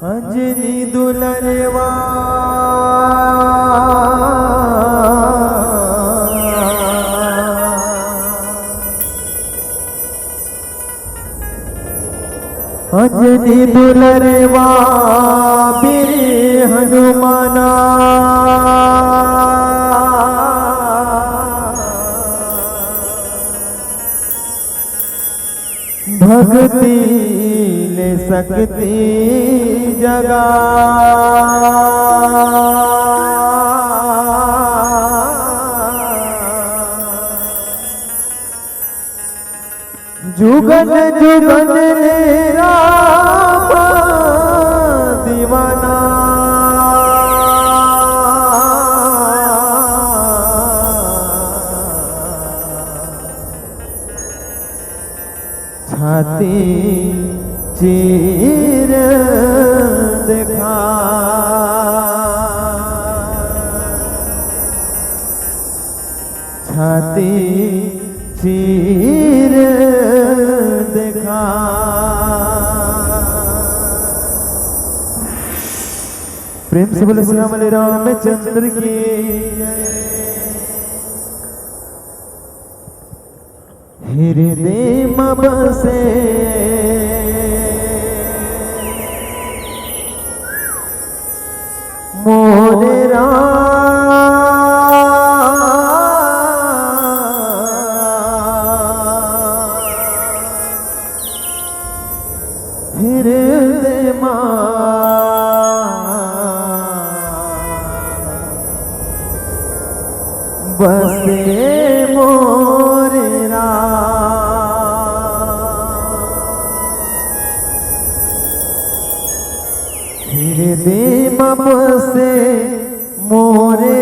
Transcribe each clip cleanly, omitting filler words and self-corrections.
अंजनी दुलरवा अंजनी दुलरवा बीर हनुमाना भक्ति ले सकती जगा जुगन जुगन तेरा दीवाना छाती चीर देखा छाती चीर देखा प्रेम से बोले श्याम रामचंद्र की हृदय में बसे मोरे हृदय में बसे मोरे हृदय में बसे मोरे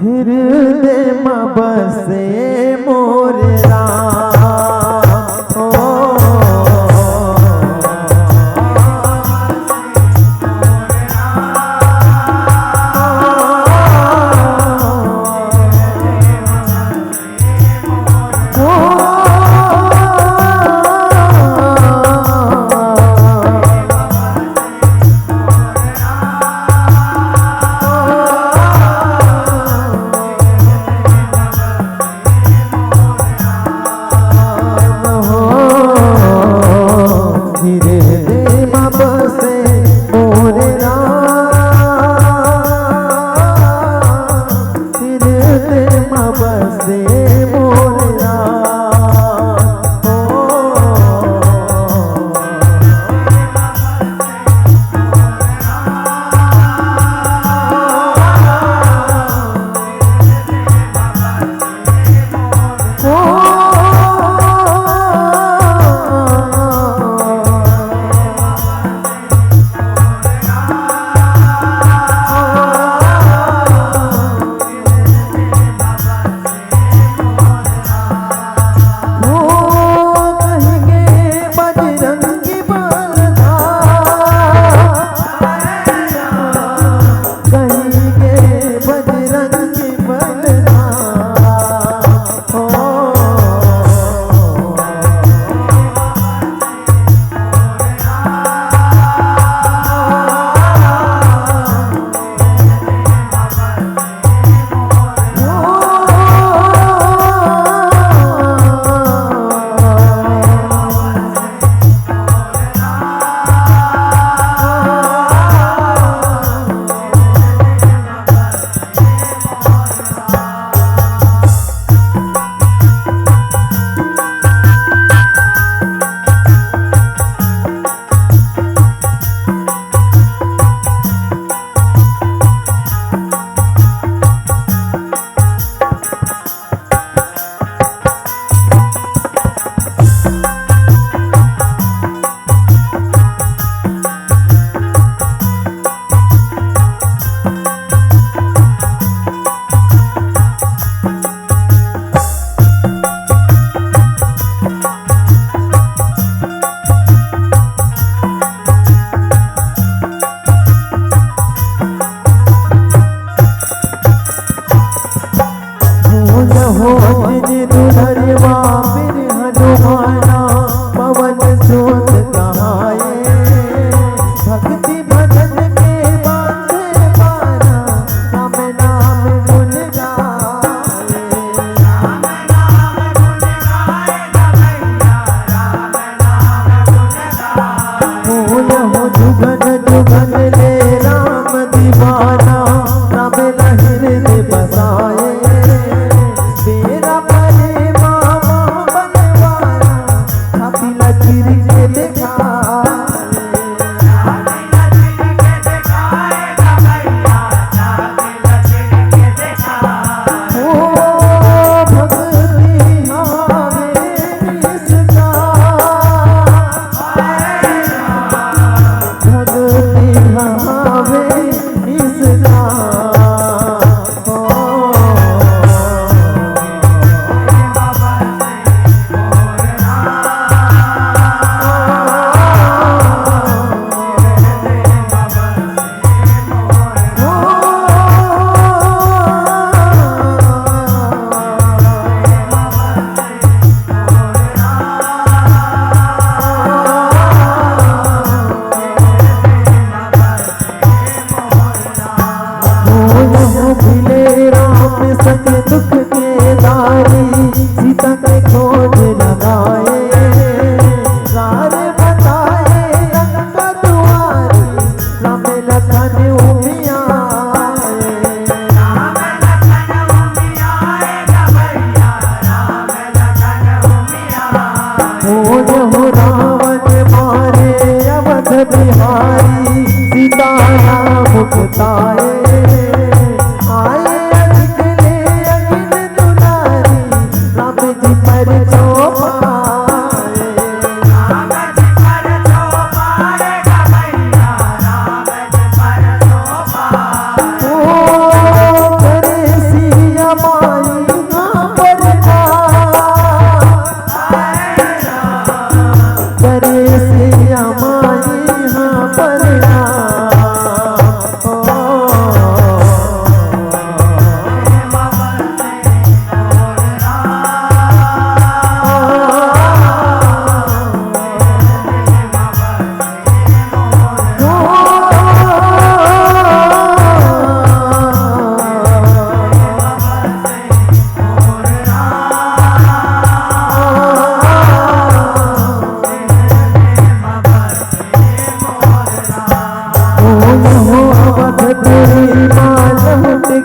हृदय में बसे मोरे बलवा फिर हनुमाना पवन सुत कहाए भक्ति भजन के बांधे पाना राम नाम गुण गाए राम नाम गुण गाए भैया राम नाम गुण गाए फूल हो जुगन जुगन ले राम दीवाना राम हृदय बसाए तेरा परे मामा बनवाना छापिला चिर के दिखाए छापिला चिर के दिखाए भैया छापिला चिर के दिखाए ओ भक्ति हावे निष्ठा भक्ति हावे निष्ठा सत्य दुख के दारी सीता के खोज लगाए रार बताए लंका दुआरी राम लखन उमियाए राम लखन उमियाए भैया राम लखन उमियाए खोज हो रावण मारे अवध बिहारी सीता राम मुक्ताए आए अजगले अगिन दुलारी राम जी पर चौपाए राम जी पर चौपाए भैया राम जी पर चौपाए ओ करे सिया माई हाँ परना करे सिया माई हाँ परना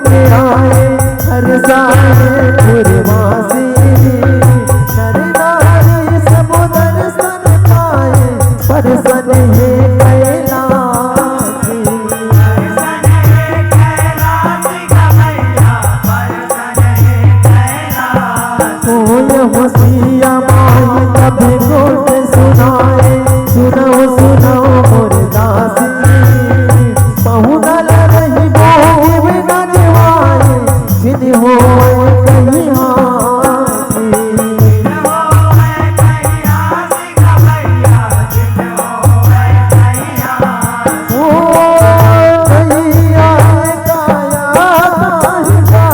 के आए हर सारे पुरवासी नर नारी सब दर्शन पाए परसन है कैलासी परसन है कैलासी भैया परसन है कैलासी फूल होशिया माई कभी गोट सुनाए सुनो सुनो मोर दासी पहुना रही भोग बिना निवाए जिन हो कहीं हासी हो है कैलासी भैया जित हो है कैलासी ओ कहिया काया कहिया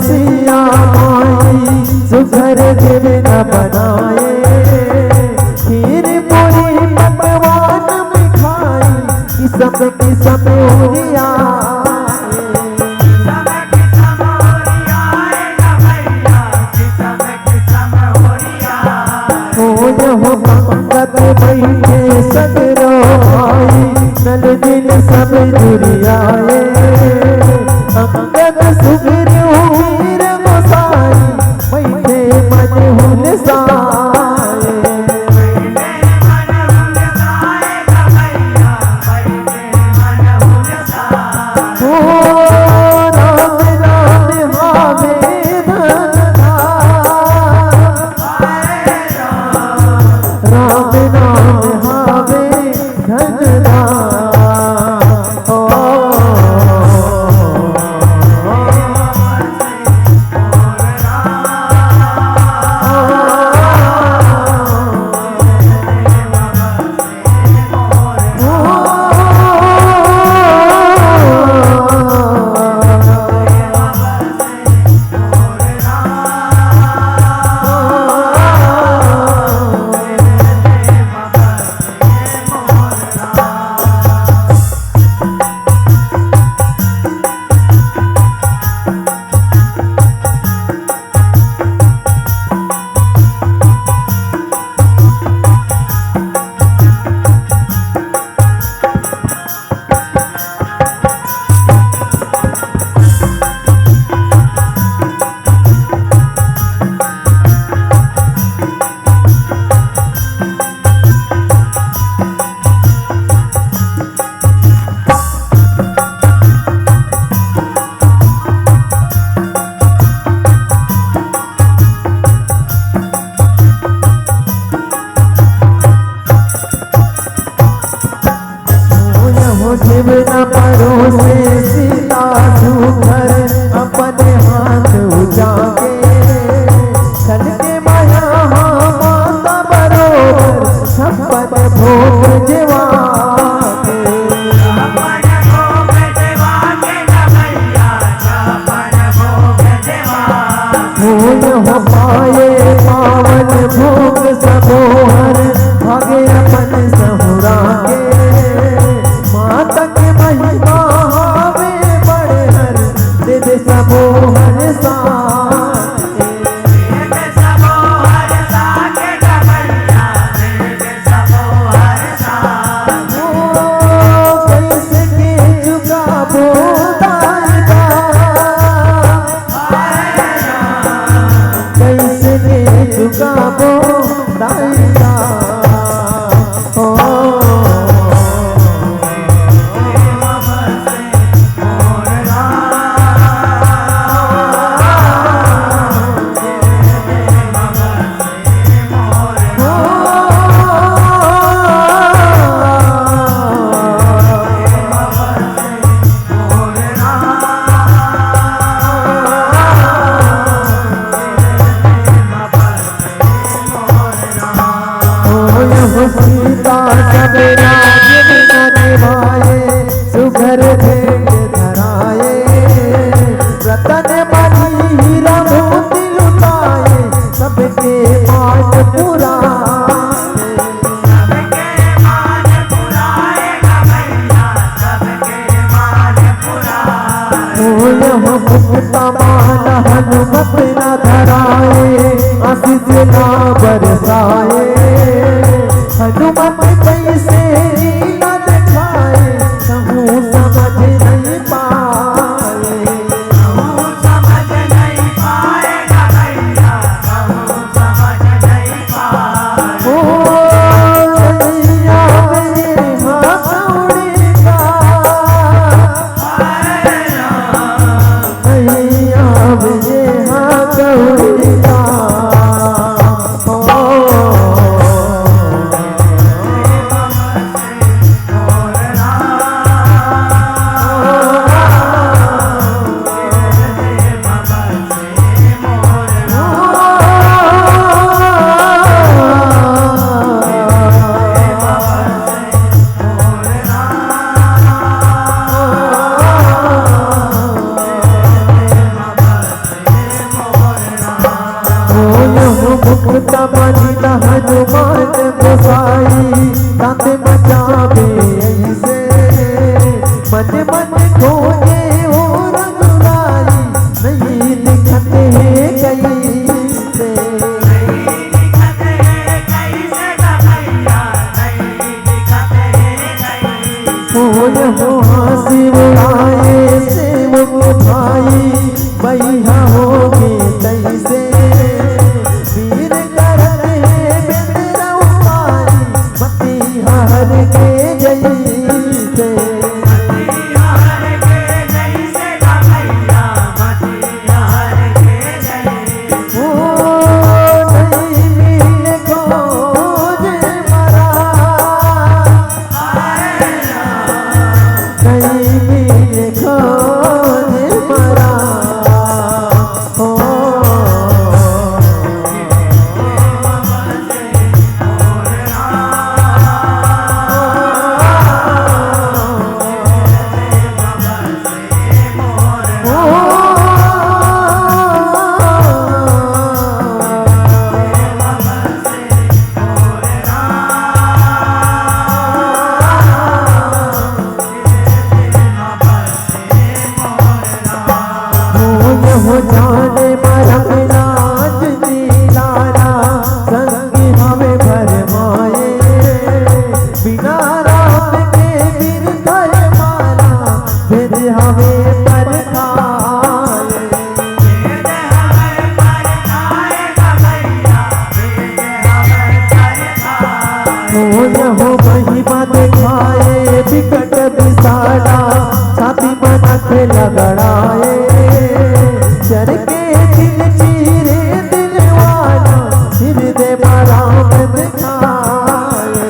सिया माई सुघर दिल न बनाए खीर पूरी पकवान मिठाई किसम किसम उड़िया बैठे सगरो आई नल दिल सब जुड़ियाए अंगद सुगिर वीर गोसाई बैठे मन हुलसाए शिव न परोसे सीता सुघर अपने हाथ उजागे छल के माया माता बरोबर छप्पन भोग जीवा हो पाए पावन भोग सबोहर भागे अपन सहुरा के माता के महिमा हमें बड़े हर दे दे सबोहर सीता सब राज बिना निभाए सुघर भेंट धराए रतन मणि हीरा मोती लुटाए सबके मान मुक्ता मान हनुमत न धराए आशीष ना बरसाए हनुमत कैसे लीला दिखाए कहूँ समझ नहीं पाए ओ नैया मेरे हाथौड़ी का नैया मेरे हाथौड़ी का मुक्ता मानिता हनुमान गोसाई दांत मचावे ऐसे मन मन खोजे हो रघुराई नहीं दिखते कैसे सोय हो हंसी उड़ाए से मुख भाई भैया होगी तैसे वीर करते बिंदरा उपाई मती हर के जैसे ओ नहीं मिल खोज मरा नहीं मिल खोज मरा हो जाने मरम राज नीलारा संगी हमें भरमाए बिना राम के बिरधर माला फिर हमें पर हो महिमा दिखाए विकट विशाला छाती मनक लगड़ाए चर के दिल चीरे दिल वाला हृदय राम दिखाए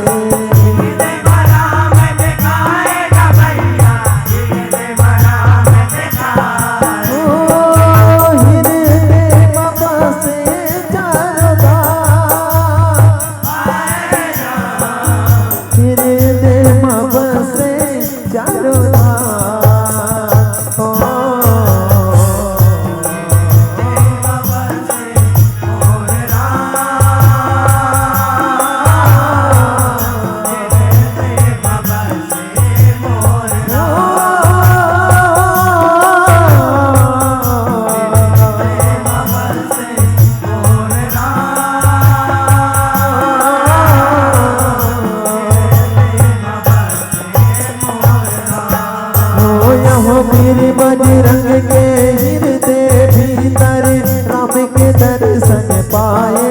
वीर बजरंग के हृदय भीतर राम के दर्शन पाए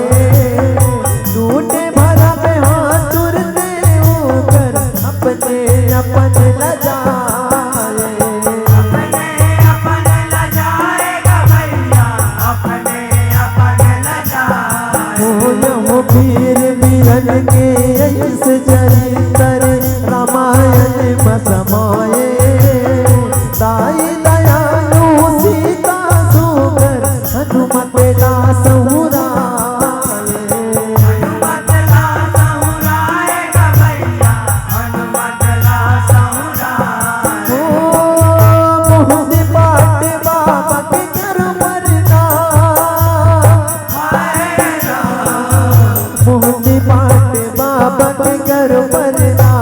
टूटे भरा में हाथ तुरते होकर अपने अपन लजाए अपन लजाएगा भैया अपने अपन लजाए हो वीर वीरन के ऐसे चरित्र रामायण में समाए दाई दयालु सीता सुकर हनुमत दास हुराए हनुमत दास हुराएगा भैया हनुमत दास हुराए मोहन पाट बाबा के कर मरना मोहन पाट बाबा के कर मरना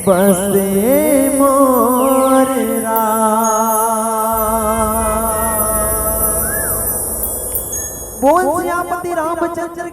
बसे मोर बोल सियापति रामचंद्र